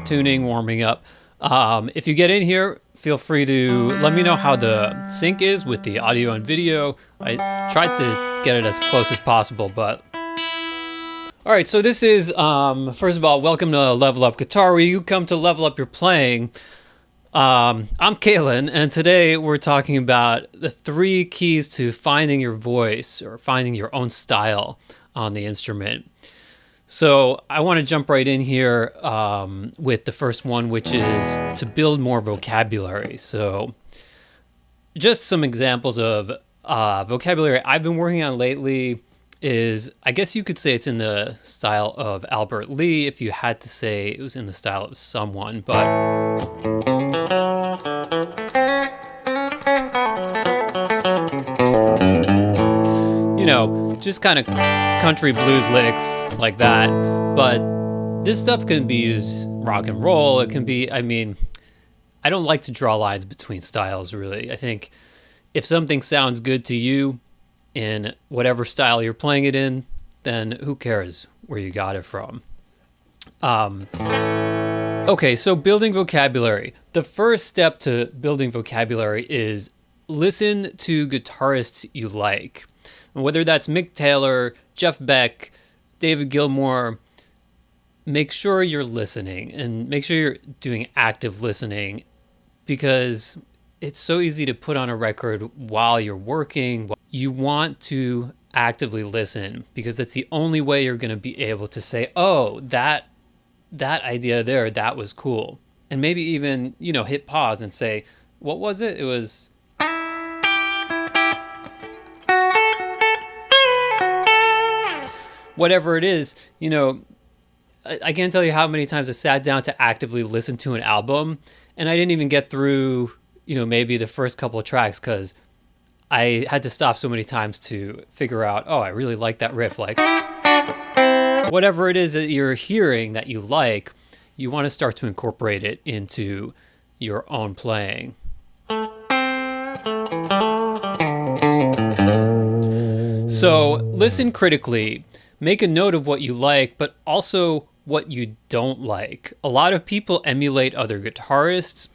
tuning, warming up. If you get in here, feel free to let me know how the sync is with the audio and video. I tried to get it as close as possible, but... All right, so this is, first of all, welcome to Level Up Guitar, where you come to level up your playing. I'm Kalen, and today we're talking about the 3 keys to finding your voice or finding your own style on the instrument. So I want to jump right in here with the first one, which is to build more vocabulary. So just some examples of vocabulary I've been working on lately is, I guess you could say it's in the style of Albert Lee if you had to say it was in the style of someone, but you know, just kind of country blues licks like that. But this stuff can be used rock and roll. It can be, I mean, I don't like to draw lines between styles, really. I think if something sounds good to you in whatever style you're playing it in, then who cares where you got it from? Okay, so building vocabulary. The first step to building vocabulary is listen to guitarists you like. And whether that's Mick Taylor, Jeff Beck, David Gilmour, make sure you're listening and make sure you're doing active listening, because it's so easy to put on a record while you're working. You want to actively listen because that's the only way you're going to be able to say, oh, that idea there, that was cool. And maybe even, you know, hit pause and say, what was it? It was... whatever it is, you know, I can't tell you how many times I sat down to actively listen to an album and I didn't even get through, you know, maybe the first couple of tracks because I had to stop so many times to figure out, oh, I really like that riff. Like, whatever it is that you're hearing that you like, you want to start to incorporate it into your own playing. So listen critically. Make a note of what you like, but also what you don't like. A lot of people emulate other guitarists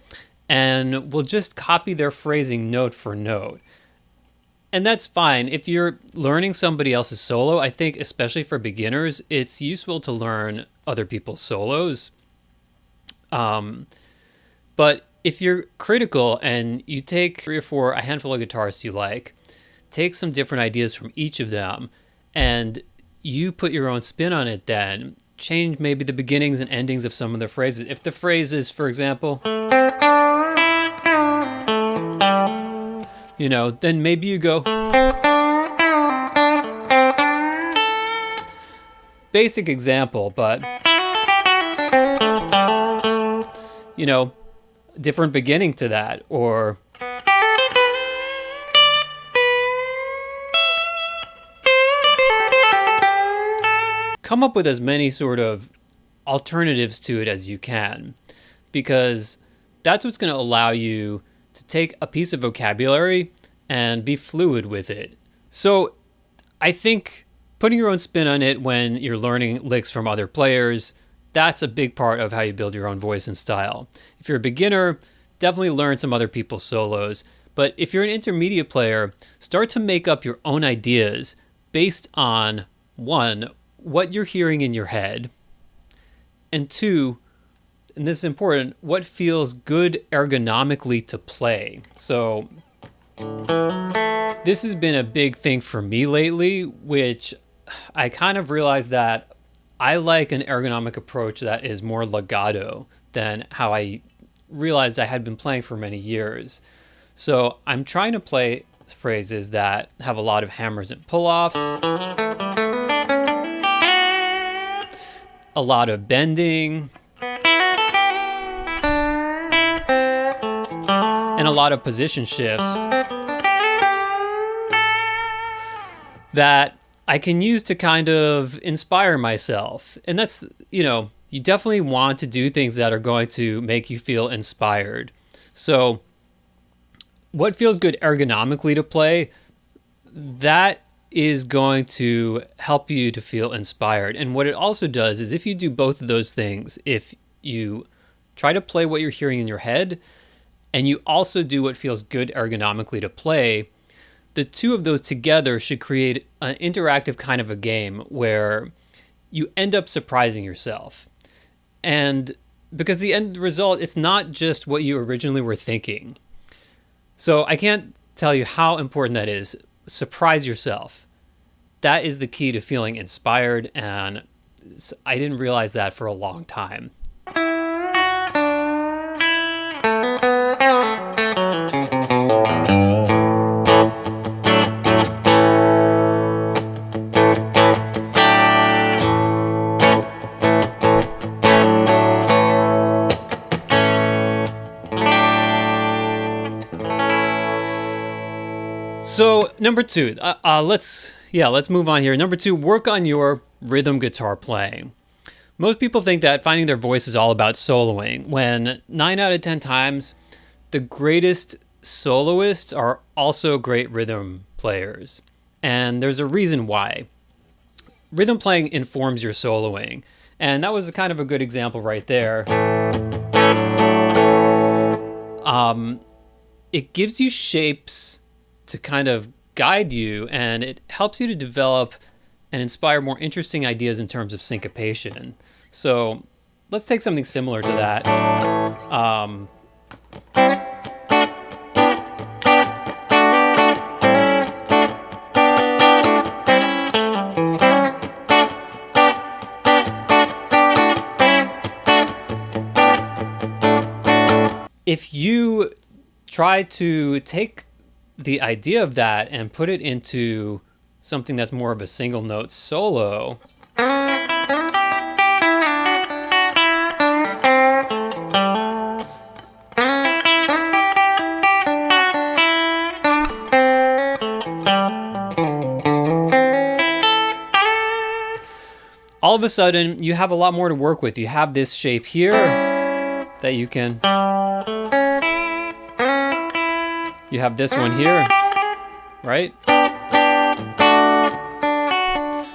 and will just copy their phrasing note for note. And that's fine. If you're learning somebody else's solo, I think especially for beginners, it's useful to learn other people's solos. But if you're critical and you take 3 or 4, a handful of guitarists you like, take some different ideas from each of them, and you put your own spin on it then. Change maybe the beginnings and endings of some of the phrases. If the phrase is, for example, you know, then maybe you go... basic example, but, you know, different beginning to that, or... come up with as many sort of alternatives to it as you can, because that's what's going to allow you to take a piece of vocabulary and be fluid with it. So I think putting your own spin on it when you're learning licks from other players, that's a big part of how you build your own voice and style. If you're a beginner, definitely learn some other people's solos. But if you're an intermediate player, start to make up your own ideas based on, 1, what you're hearing in your head, and 2, and this is important, what feels good ergonomically to play. So this has been a big thing for me lately, which I kind of realized that I like an ergonomic approach that is more legato than how I realized I had been playing for many years. So I'm trying to play phrases that have a lot of hammers and pull-offs, a lot of bending, and a lot of position shifts that I can use to kind of inspire myself. And that's, you know, you definitely want to do things that are going to make you feel inspired. So what feels good ergonomically to play, that is going to help you to feel inspired. And what it also does is if you do both of those things, if you Try to play what you're hearing in your head, and you also do what feels good ergonomically to play. The two of those together should create an interactive kind of a game where you end up surprising yourself. And because the end result, it's not just what you originally were thinking. So I can't tell you how important that is. Surprise yourself. That is the key to feeling inspired, and I didn't realize that for a long time. So number two, let's move on here. Number two, work on your rhythm guitar playing. Most people think that finding their voice is all about soloing, when 9 out of 10 times, the greatest soloists are also great rhythm players. And there's a reason why. Rhythm playing informs your soloing. And that was kind of a good example right there. It gives you shapes to kind of guide you, and it helps you to develop and inspire more interesting ideas in terms of syncopation. So let's take something similar to that. If you try to take the idea of that and put it into something that's more of a single note solo, all of a sudden you have a lot more to work with. You have this shape here that you can... You have this one here, right?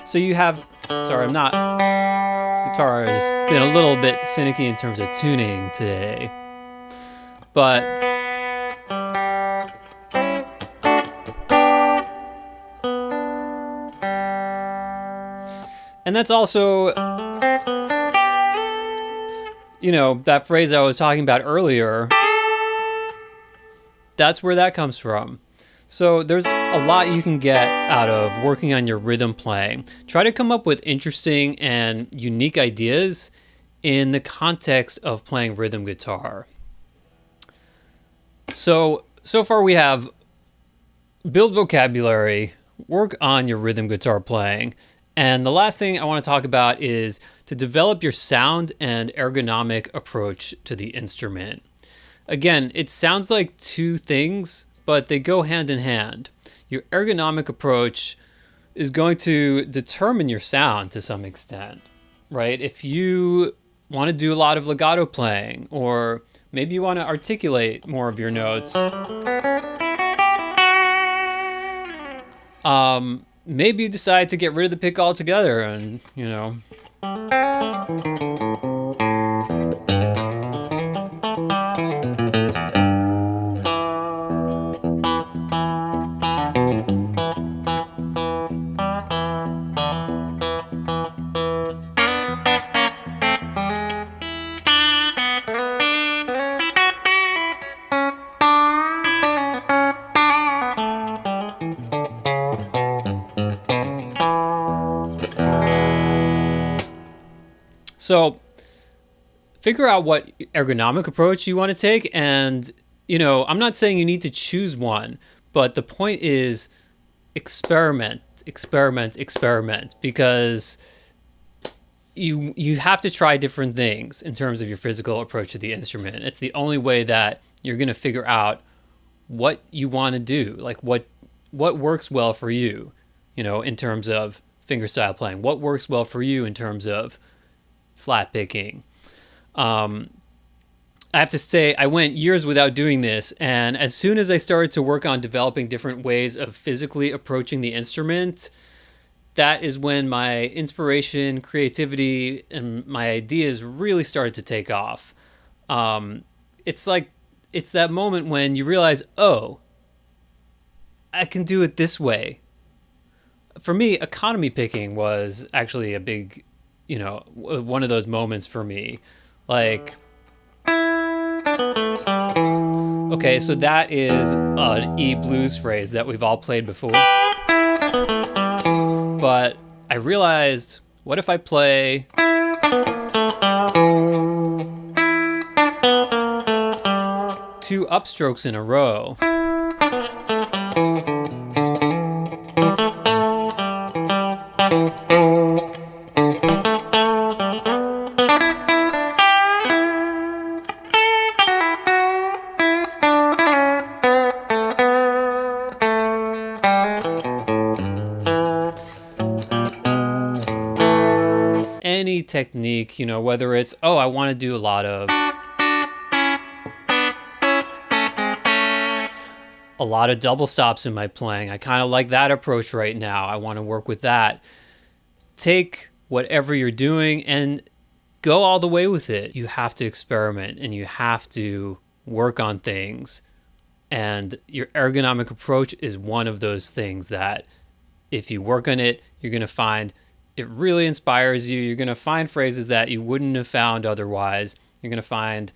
So you have, sorry, this guitar has been a little bit finicky in terms of tuning today. But and that's also, that phrase I was talking about earlier. That's where that comes from. So there's a lot you can get out of working on your rhythm playing. Try to come up with interesting and unique ideas in the context of playing rhythm guitar. So far we have build vocabulary, work on your rhythm guitar playing, and the last thing I want to talk about is to develop your sound and ergonomic approach to the instrument. Again, it sounds like two things, but they go hand in hand. Your ergonomic approach is going to determine your sound to some extent, right? If you want to do a lot of legato playing, or maybe you want to articulate more of your notes, maybe you decide to get rid of the pick altogether and, So figure out what ergonomic approach you want to take. And, I'm not saying you need to choose one, but the point is experiment, because you have to try different things in terms of your physical approach to the instrument. It's the only way that you're going to figure out what you want to do, like what works well for you, in terms of fingerstyle playing, what works well for you in terms of flat picking. I have to say, I went years without doing this, and as soon as I started to work on developing different ways of physically approaching the instrument, that is when my inspiration, creativity, and my ideas really started to take off. It's like, it's that moment when you realize, oh, I can do it this way. For me, economy picking was actually a big, one of those moments for me. Like, okay, so that is an E blues phrase that we've all played before. But I realized, what if I play two upstrokes in a row? Any technique, whether it's, oh, I want to do a lot of double stops in my playing. I kind of like that approach right now. I want to work with that. Take whatever you're doing and go all the way with it. You have to experiment and you have to work on things. And your ergonomic approach is one of those things that if you work on it, you're going to find it really inspires you. You're going to find phrases that you wouldn't have found otherwise. You're going to find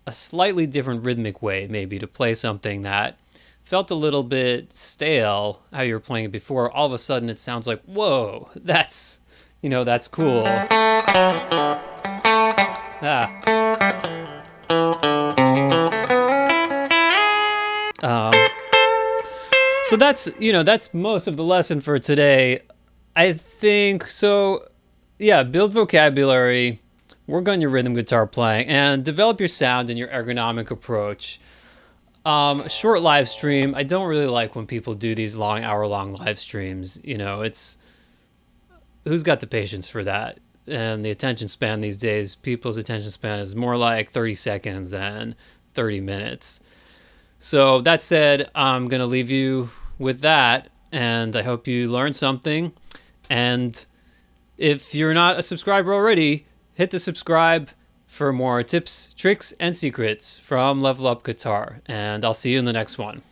a slightly different rhythmic way maybe to play something that felt a little bit stale how you were playing it before. All of a sudden it sounds like, whoa, that's cool. So that's most of the lesson for today. I think so. Yeah, build vocabulary, work on your rhythm guitar playing, and develop your sound and your ergonomic approach. Short live stream. I don't really like when people do these long, hour-long live streams. It's who's got the patience for that? And the attention span these days, people's attention span is more like 30 seconds than 30 minutes. So that said, I'm gonna leave you with that, and I hope you learned something. And if you're not a subscriber already, hit the subscribe for more tips, tricks, and secrets from Level Up Guitar. And I'll see you in the next one.